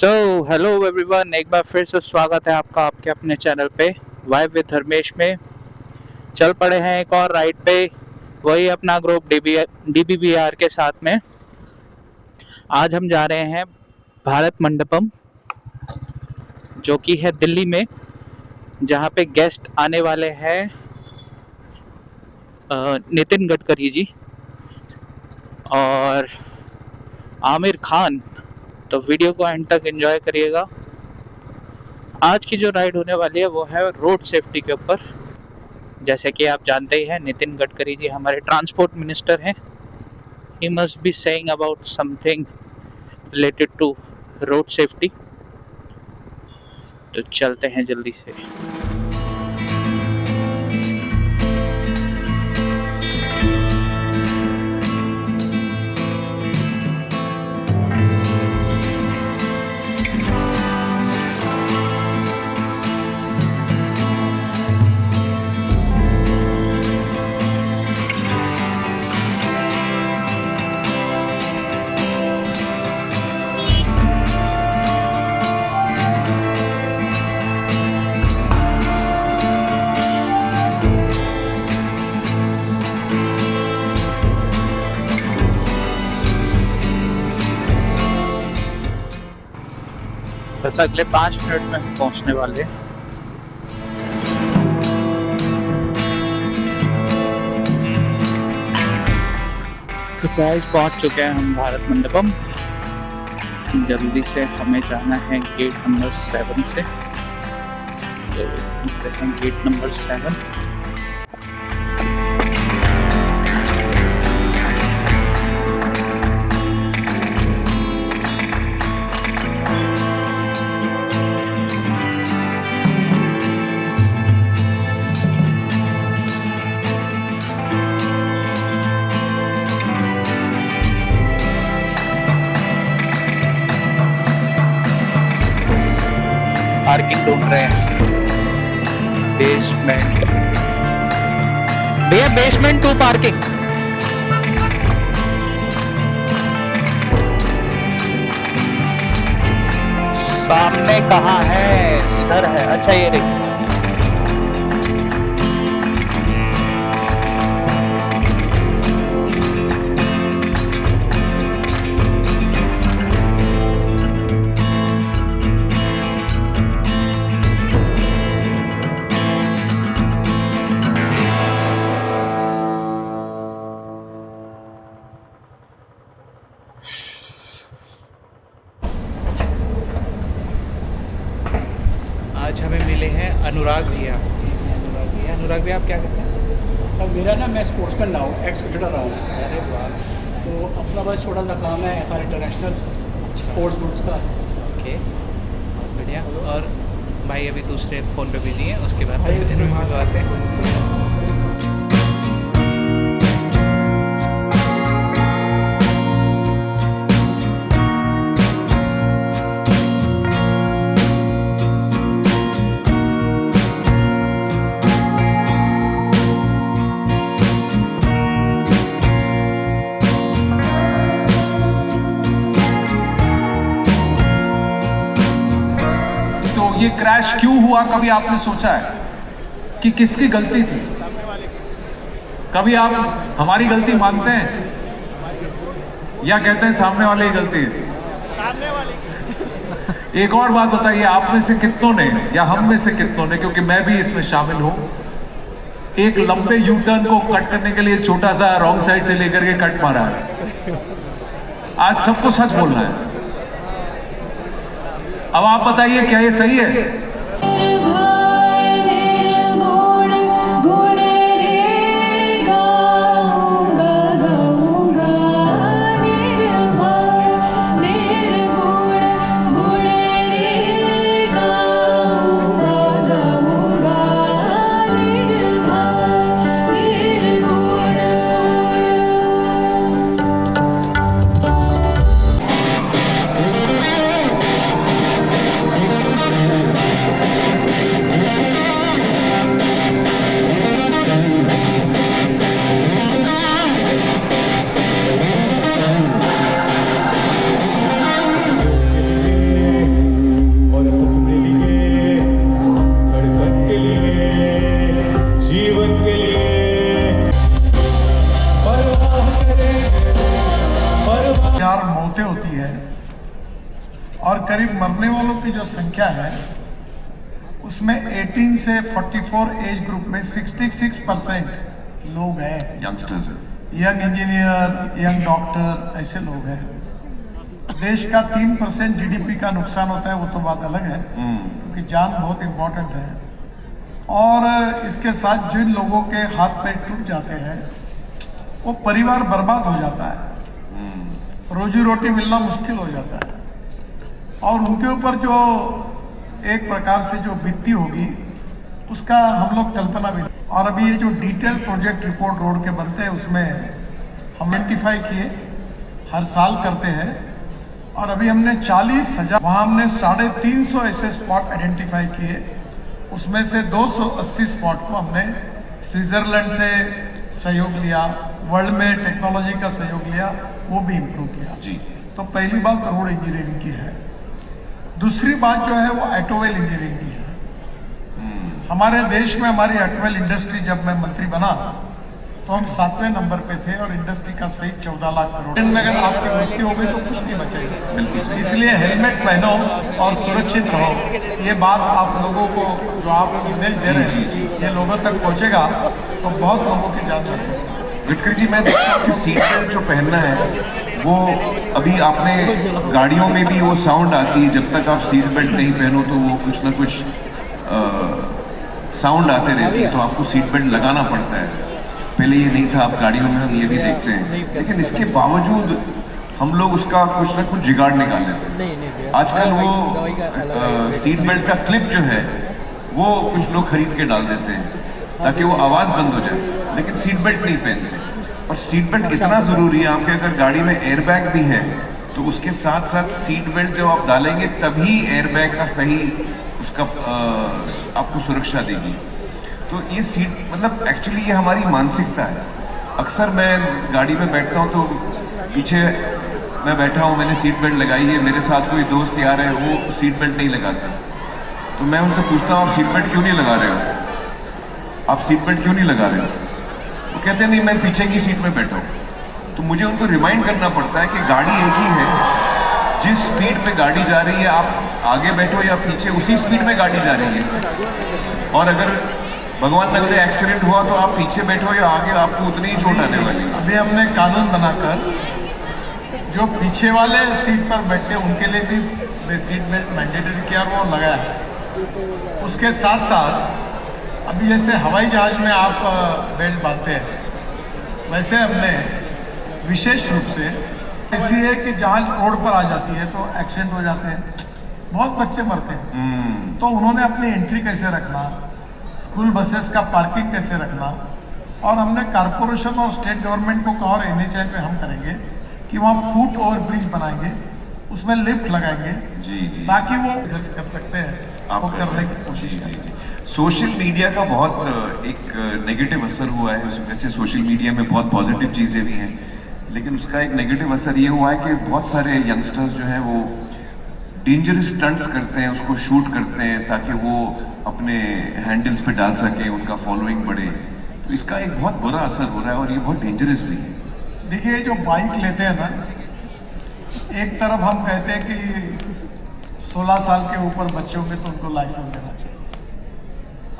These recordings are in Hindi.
हेलो एवरीवन, एक बार फिर से स्वागत है आपका आपके अपने चैनल पे वाइब विद धर्मेश में। चल पड़े हैं एक और राइड पे, वही अपना ग्रुप डीबीबीआर के साथ में। आज हम जा रहे हैं भारत मंडपम, जो कि है दिल्ली में, जहाँ पे गेस्ट आने वाले हैं नितिन गडकरी जी और आमिर खान। तो वीडियो को एंड तक एंजॉय करिएगा। आज की जो राइड होने वाली है वो है रोड सेफ्टी के ऊपर। जैसे कि आप जानते ही हैं, नितिन गडकरी जी हमारे ट्रांसपोर्ट मिनिस्टर हैं। He must be saying about something related to road safety. तो चलते हैं जल्दी से। बस अगले 5 मिनट में हम पहुंचने वाले हैं। तो गाइस, पहुंच चुके हैं हम भारत मंडपम। जल्दी से हमें जाना है गेट नंबर 7 से। तो गेट नंबर 7। पार्किंग ढूंढ रहे हैं। बेसमेंट, भैया बेसमेंट 2 पार्किंग। सामने कहाँ है? इधर है। अच्छा, ये देखिए। आज हमें मिले हैं अनुराग भैया। अनुराग भैया, आप क्या करते हैं? सर मेरा ना, मैं स्पोर्ट्समैन रहा हूँ, एक्स क्रिकेटर रहा हूँ। अरे वाह। तो अपना बस छोटा सा काम है सारे इंटरनेशनल स्पोर्ट्स ग्रुप्स का। ओके, बहुत बढ़िया। और भाई अभी दूसरे फ़ोन पे बिजी हैं, उसके बाद दिन में मिलवाते हैं। ये क्रैश क्यों हुआ, कभी आपने सोचा है कि किसकी गलती थी? कभी आप हमारी गलती मानते हैं या कहते हैं सामने वाले की गलती है? सामने वाले। एक और बात बताइए, आप में से कितनों ने या हम में से कितनों ने, क्योंकि मैं भी इसमें शामिल हूं, एक लंबे यू टर्न को कट करने के लिए छोटा सा रॉन्ग साइड से लेकर के कट मारा है? आज सबको सच बोलना है। अब आप बताइए, क्या ये सही है? मौतें होती है और करीब मरने वालों की जो संख्या है उसमें 18 से 44 एज ग्रुप में 66% लोग हैं यंगस्टर्स हैं। यंग इंजीनियर, यंग डॉक्टर, ऐसे लोग हैं। देश का 3% जीडीपी का नुकसान होता है, वो तो बात अलग है क्योंकि जान बहुत इम्पोर्टेंट है। और इसके साथ जिन लोगों के हाथ पैर टूट जाते हैं वो परिवार बर्बाद हो जाता है, रोजी रोटी मिलना मुश्किल हो जाता है और उनके ऊपर जो एक प्रकार से जो बीतती होगी उसका हम लोग कल्पना भी। और अभी ये जो डिटेल प्रोजेक्ट रिपोर्ट रोड के बनते हैं उसमें हम आइडेंटिफाई किए, हर साल करते हैं और अभी हमने 40,000 वहाँ हमने 350 ऐसे स्पॉट आइडेंटिफाई किए। उसमें से 280 स्पॉट को हमने स्विट्जरलैंड से सहयोग लिया, वर्ल्ड में टेक्नोलॉजी का सहयोग लिया, वो भी इम्प्रूव किया जी। तो पहली बात रोड इंजीनियरिंग की है। दूसरी बात जो है वो ऑटोमोबाइल इंजीनियरिंग की है। हमारे देश में हमारी ऑटोमोबाइल इंडस्ट्री, जब मैं मंत्री बना तो हम 7वें नंबर पे थे और इंडस्ट्री का सही 14 लाख करोड़। में अगर आपकी मृत्यु हो गई तो कुछ नहीं बचेगा, इसलिए हेलमेट पहनो और सुरक्षित रहो। ये बात आप लोगों को जो आप संदेश दे रहे हैं ये लोगों तक पहुंचेगा तो बहुत लोगों की जान बच सकती है। गडकरी जी, मैं देखता हूँ कि सीट बेल्ट जो पहनना है वो अभी आपने गाड़ियों में भी वो साउंड आती है, जब तक आप सीट बेल्ट नहीं पहनो तो वो कुछ ना कुछ साउंड आते रहती है, तो आपको सीट बेल्ट लगाना पड़ता है। पहले ये नहीं था, अब गाड़ियों में हम ये भी देखते हैं, लेकिन इसके बावजूद हम लोग उसका कुछ ना कुछ जुगाड़ निकाल लेते हैं। आजकल वो सीट बेल्ट का क्लिप जो है वो कुछ लोग खरीद के डाल देते हैं ताकि वो आवाज़ बंद हो जाए, लेकिन सीट बेल्ट नहीं पहनते। और सीट बेल्ट इतना ज़रूरी है, आपके अगर गाड़ी में एयरबैग भी है तो उसके साथ साथ सीट बेल्ट जब आप डालेंगे तभी एयरबैग का सही उसका आपको सुरक्षा देगी। तो ये सीट मतलब एक्चुअली ये हमारी मानसिकता है। अक्सर मैं गाड़ी में बैठता हूँ तो पीछे मैं बैठा हूँ, मैंने सीट बेल्ट लगाई है, मेरे साथ कोई दोस्त यार है वो सीट बेल्ट नहीं लगाता, तो मैं उनसे पूछता हूँ आप सीट बेल्ट क्यों नहीं लगा रहे हो, आप सीट बेल्ट क्यों नहीं लगा रहे हो? वो कहते हैं नहीं मैं पीछे की सीट में बैठा हूँ। तो मुझे उनको रिमाइंड करना पड़ता है कि गाड़ी एक ही है, जिस स्पीड पे गाड़ी जा रही है आप आगे बैठो या पीछे, उसी स्पीड में गाड़ी जा रही है। और अगर भगवान न करे एक्सीडेंट हुआ तो आप पीछे बैठो या आगे, आपको उतनी ही चोट आने वाली है। अभी हमने कानून बनाकर जो पीछे वाले सीट पर बैठे उनके लिए भी सीट बेल्ट मैंडेटरी किया और वो लगाया है। उसके साथ साथ अभी जैसे हवाई जहाज में आप बेल्ट बांधते हैं, वैसे हमने विशेष रूप से इसलिए कि जहाज रोड पर आ जाती है तो एक्सीडेंट हो जाते हैं, बहुत बच्चे मरते हैं। तो उन्होंने अपनी एंट्री कैसे रखना, स्कूल बसेस का पार्किंग कैसे रखना, और हमने कॉरपोरेशन और स्टेट गवर्नमेंट को कहा और NHAI पे हम करेंगे कि वहाँ फुट ओवर ब्रिज बनाएंगे, उसमें लिफ्ट लगाएंगे जी जी, ताकि वो कर सकते हैं आप वो करने की कोशिश करेंगे। सोशल मीडिया का बहुत एक नेगेटिव असर हुआ है। वैसे सोशल मीडिया में बहुत पॉजिटिव चीज़ें भी हैं, लेकिन उसका एक नेगेटिव असर ये हुआ है कि बहुत सारे यंगस्टर्स जो हैं वो डेंजरस स्टंट्स करते हैं, उसको शूट करते हैं ताकि वो अपने हैंडल्स पे डाल सकें, उनका फॉलोइंग बढ़े। तो इसका एक बहुत बुरा असर हो रहा है और ये बहुत डेंजरस भी है। देखिए जो बाइक लेते हैं ना, एक तरफ हम कहते हैं कि 16 साल के ऊपर बच्चे होंगे तो उनको लाइसेंस देना चाहिए।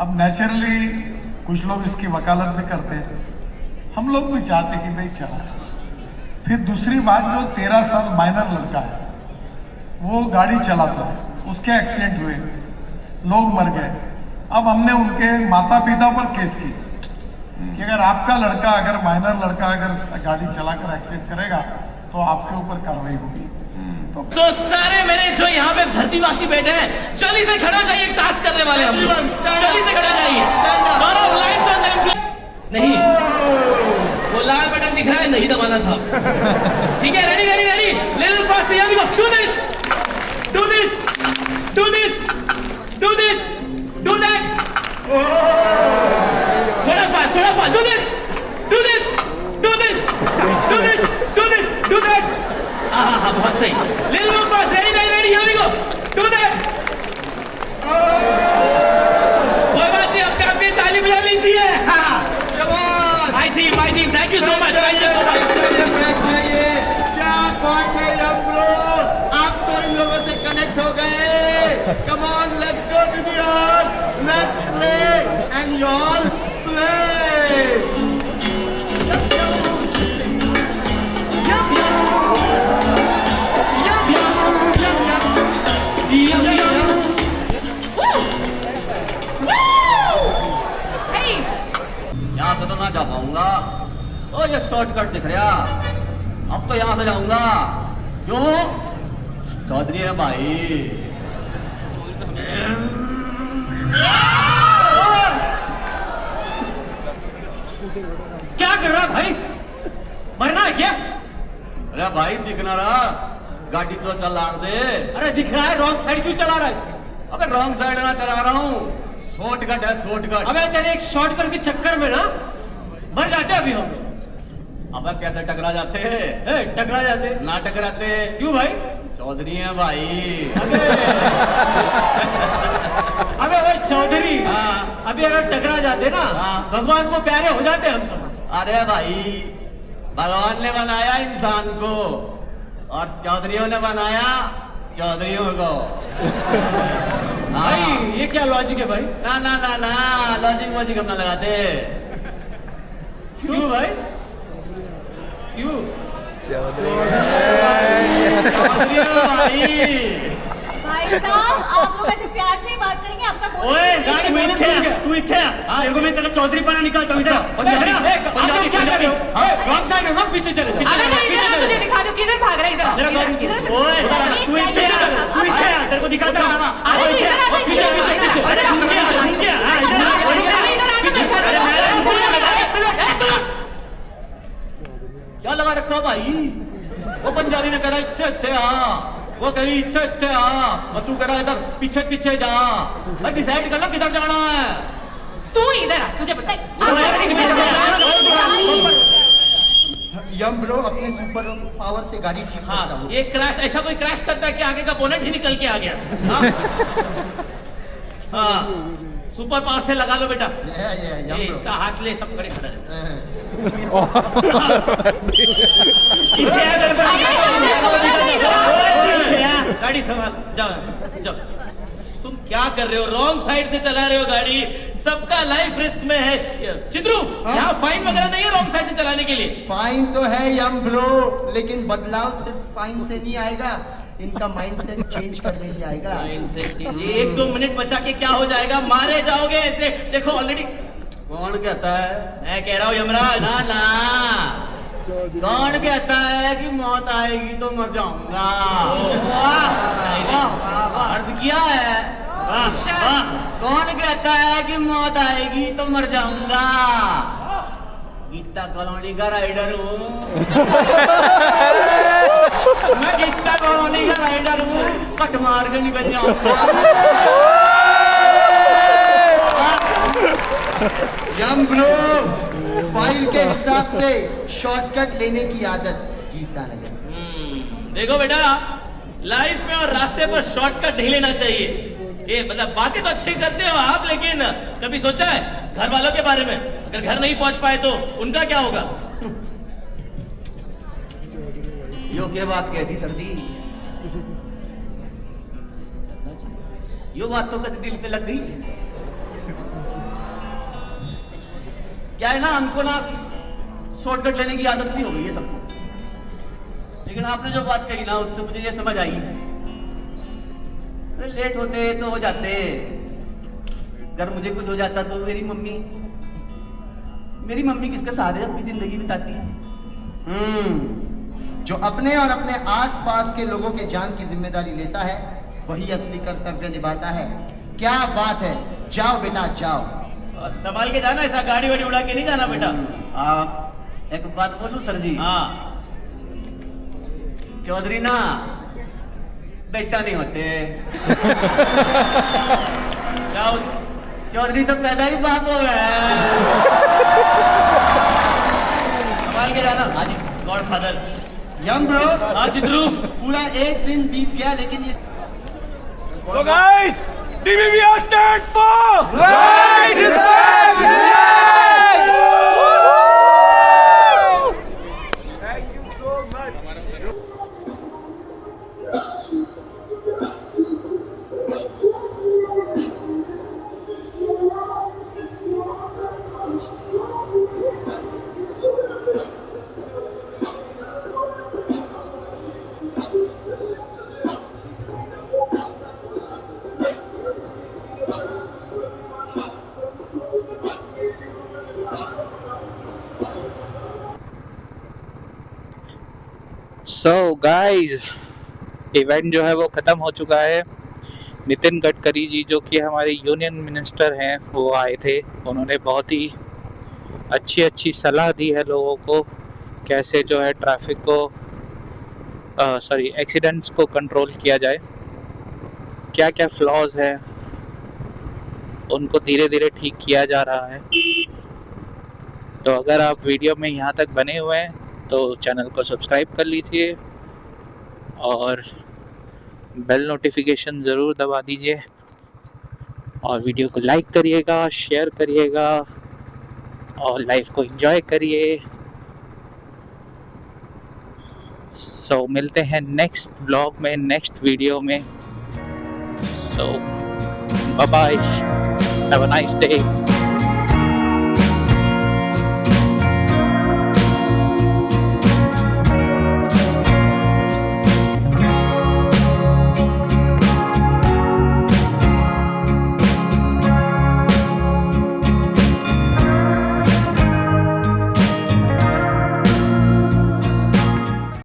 अब नेचुरली कुछ लोग इसकी वकालत भी करते हैं, हम लोग भी चाहते हैं कि भाई चला। फिर दूसरी बात, जो 13 साल माइनर लड़का है वो गाड़ी चलाता है, उसके एक्सीडेंट हुए, लोग मर गए। अब हमने उनके माता पिता पर केस की कि अगर आपका लड़का, अगर माइनर लड़का अगर गाड़ी चलाकर एक्सीडेंट करेगा तो आपके ऊपर कार्रवाई होगी। तो सारे मेरे जो यहाँ पे धरतीवासी बैठे हैं, जल्दी से खड़ा जाइए, टास्क करने वाले हम लोग, जल्दी से खड़ा जाइए। नहीं, वो लाल बटन दिख रहा है, नहीं दबाना था। ठीक है, ready ready ready, little fast, here we go, do this, do this, do this, do this, do that, थोड़ा fast, do this, do this, do this, do this, do this, do that. हाँ, बहुत सही, little more fast, ready ready ready, here we go, do that. कोई बात नहीं, अपने ताली बजा लीजिए। हाँ, my team, thank you so much, thank you so much. क्या बात है। Come on, let's go to the yard. Let's play. And y'all play. यहाँ से तो ना जा पाऊंगा। ओ ये शॉर्टकट दिख रहा। अब तो यहाँ से जाऊंगा। क्यों? चौधरी है भाई। क्या कर रहा है भाई? मरना है क्या? अरे भाई दिख ना रहा, गाड़ी तो चला दे। अरे दिख रहा है, रॉन्ग साइड क्यों चला रहा है? अबे रॉन्ग साइड ना चला रहा हूँ, शॉर्टकट है शॉर्टकट। अबे तेरे एक शॉर्टकट के चक्कर में ना मर जाते अभी हम लोग। अबे कैसे टकरा जाते हैं? टकरा जाते ना टकराते क्यों भाई? चौधरी है भाई। अबे भाई चौधरी, अभी अगर टकरा जाते ना भगवान को प्यारे हो जाते हम सब। अरे भाई भगवान ने बनाया इंसान को और चौधरियों ने बनाया चौधरियों को। भाई ये क्या लॉजिक है भाई? ना ना ना ना लॉजिक वॉजिक हम ना लगाते। क्यों भाई? क्यों? चौधरी भाई। भाई साहब आप लोग ऐसे प्यार से ही बात करेंगे, आपका ओए गाड़ी तू इथे तेरे को मैं तेरा चौधरी पना निकालता हूं इधर। पंजाबी क्या कर रहे हो? रॉन्ग साइड में मत पीछे चले जाओ। अबे इधर मुझे दिखा दो किधर भाग रहा है इधर। ओए तू इथे तेरे को दिखाता हूं। अरे तू इधर आ पीछे पीछे अरे क्या लगा रखा भाई? वो पंजाबी ने कह रहा इथे इथे आ, वो कह रही इथे इथे आ, और तू कह रहा इधर पीछे पीछे जा। मैं डिसाइड कर लो किधर जाना है। तू इधर आ, तुझे पता है। यम ब्रो अपने सुपर पावर से गाड़ी ठीक करता हूं। ये क्रैश ऐसा कोई क्रैश करता है कि आगे का बोनट ही निकल के आ गया। हाँ सुपर पावर से लगा लो बेटा। ये इसका हाथ ले, सब खड़े खड़े। गाड़ी संभाल, जाओ जाओ। तुम क्या कर रहे हो? रॉन्ग साइड से चला रहे हो गाड़ी, सबका लाइफ रिस्क में है। चित्रू यहाँ फाइन वगैरह नहीं है रॉन्ग साइड से चलाने के लिए? फाइन तो है यम ब्रो, लेकिन बदलाव सिर्फ फाइन से नहीं आएगा, इनका माइंडसेट चेंज करने से आएगा। Mindset change? 1-2 मिनट बचा के क्या हो जाएगा? मारे जाओगे ऐसे। देखो ऑलरेडी कौन कहता है? मैं कह रहा हूँ यमराज। ना ना कौन कहता है कि मौत आएगी तो मर जाऊंगा? अर्ज किया है। कौन कहता है कि मौत आएगी तो मर जाऊंगा? गीता कॉलोनी का राइडर हूँ। मैं गीता कॉलोनी का राइडर हूँ, कट मार के निकल जाऊंगा। यम ब्रो फाइल के हिसाब से शॉर्टकट लेने की आदत गीता नगर। देखो बेटा, लाइफ में और रास्ते पर शॉर्टकट नहीं लेना चाहिए। ये मतलब बातें तो अच्छी करते हो आप, लेकिन कभी सोचा है घर वालों के बारे में? अगर घर नहीं पहुंच पाए तो उनका क्या होगा? यो क्या बात कहती सर जी? यो बात तो कभी दिल पे लग गई। क्या है ना, हमको ना शॉर्टकट लेने की आदत सी हो गई है सबको। लेकिन आपने जो बात कही ना, उससे मुझे ये समझ आई, अरे लेट होते तो हो जाते, अगर मुझे कुछ हो जाता तो मेरी मम्मी किसके सहारे अपनी जिंदगी बिताती है? जो अपने और अपने आसपास के लोगों के जान की जिम्मेदारी लेता है, वही असली कर्तव्य निभाता है। क्या बात है, जाओ बेटा जाओ। और संभाल के जाना, ऐसा गाड़ी वाड़ी उड़ा के नहीं जाना बेटा। एक बात बोलूं सर जी? हाँ। चौधरी ना बेटा नहीं होते। जाओ, चौधरी तो पैदा ही बाप हो गए। संभाल के जाना। हाँ जी गॉड फादर। यम ब्रो। हाँ चित्रू। पूरा एक दिन बीत गया, लेकिन ये So guys, DBBR stands for right, respect, yes! Thank you so much. So guys, event जो है वो ख़त्म हो चुका है। नितिन गडकरी जी जो कि हमारे यूनियन मिनिस्टर हैं वो आए थे। उन्होंने बहुत ही अच्छी सलाह दी है लोगों को कैसे जो है ट्रैफिक को एक्सीडेंट्स को कंट्रोल किया जाए, क्या क्या फ्लॉज है उनको धीरे धीरे ठीक किया जा रहा है। तो अगर आप वीडियो में यहाँ तक बने हुए हैं तो चैनल को सब्सक्राइब कर लीजिए और बेल नोटिफिकेशन ज़रूर दबा दीजिए और वीडियो को लाइक करिएगा, शेयर करिएगा और लाइफ को एंजॉय करिए। सो मिलते हैं नेक्स्ट ब्लॉग में, नेक्स्ट वीडियो में। So bye bye, have a nice day.